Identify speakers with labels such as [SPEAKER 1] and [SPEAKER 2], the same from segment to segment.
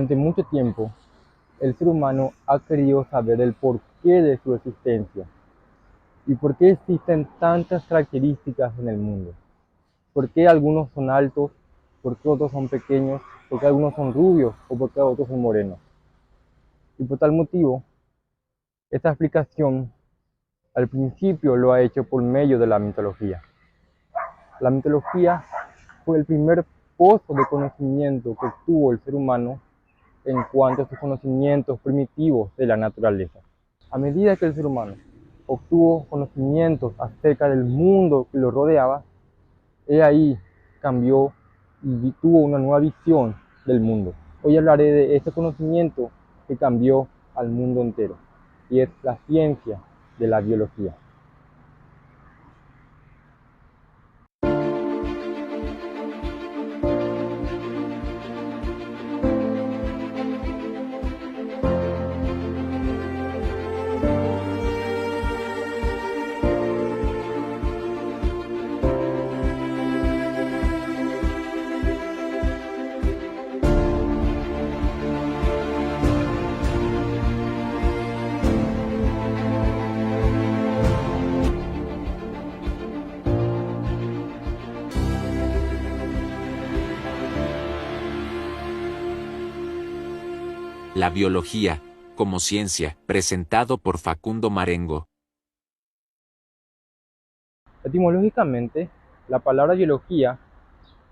[SPEAKER 1] Durante mucho tiempo, el ser humano ha querido saber el porqué de su existencia y por qué existen tantas características en el mundo. ¿Por qué algunos son altos? ¿Por qué otros son pequeños? ¿Por qué algunos son rubios? ¿O por qué otros son morenos? Y por tal motivo, esta explicación al principio lo ha hecho por medio de la mitología. La mitología fue el primer pozo de conocimiento que tuvo el ser humano en cuanto a sus conocimientos primitivos de la naturaleza. A medida que el ser humano obtuvo conocimientos acerca del mundo que lo rodeaba, he ahí cambió y tuvo una nueva visión del mundo. Hoy hablaré de este conocimiento que cambió al mundo entero, y es la ciencia de la biología.
[SPEAKER 2] La biología, como ciencia, presentado por Facundo Marengo.
[SPEAKER 1] Etimológicamente, la palabra biología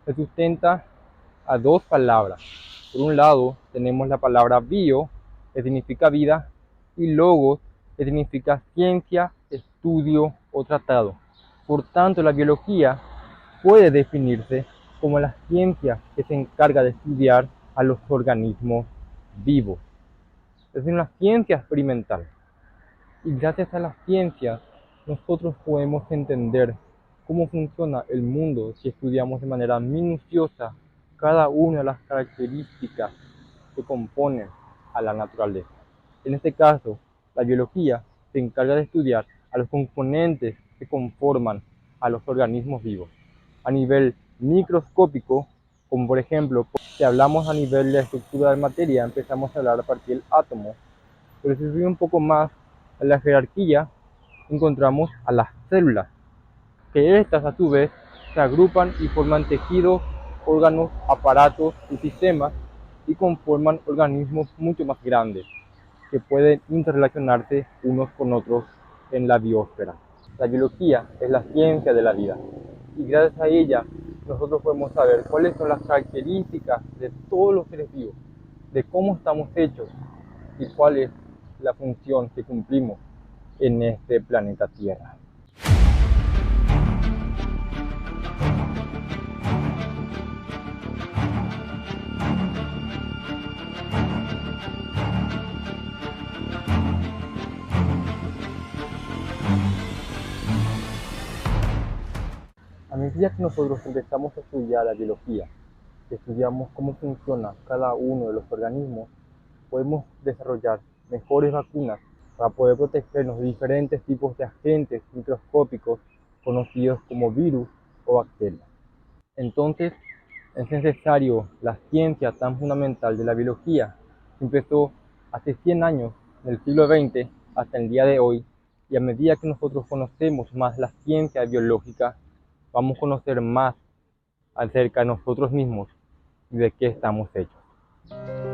[SPEAKER 1] se sustenta a dos palabras. Por un lado, tenemos la palabra bio, que significa vida, y logos, que significa ciencia, estudio o tratado. Por tanto, la biología puede definirse como la ciencia que se encarga de estudiar a los organismos vivos. Es una ciencia experimental. Y gracias a la ciencia, nosotros podemos entender cómo funciona el mundo si estudiamos de manera minuciosa cada una de las características que componen a la naturaleza. En este caso, la biología se encarga de estudiar a los componentes que conforman a los organismos vivos. A nivel microscópico, como por ejemplo, si hablamos a nivel de la estructura de materia, empezamos a hablar a partir del átomo, pero si subimos un poco más a la jerarquía, encontramos a las células, que estas a su vez se agrupan y forman tejidos, órganos, aparatos y sistemas y conforman organismos mucho más grandes que pueden interrelacionarse unos con otros en la biosfera. La biología es la ciencia de la vida y gracias a ella nosotros podemos saber cuáles son las características de todos los seres vivos, de cómo estamos hechos y cuál es la función que cumplimos en este planeta Tierra. A medida que nosotros empezamos a estudiar la biología, que estudiamos cómo funciona cada uno de los organismos, podemos desarrollar mejores vacunas para poder protegernos de diferentes tipos de agentes microscópicos conocidos como virus o bacterias. Entonces, es necesario la ciencia tan fundamental de la biología, que empezó hace 100 años, en el siglo XX, hasta el día de hoy, y a medida que nosotros conocemos más la ciencia biológica, vamos a conocer más acerca de nosotros mismos y de qué estamos hechos.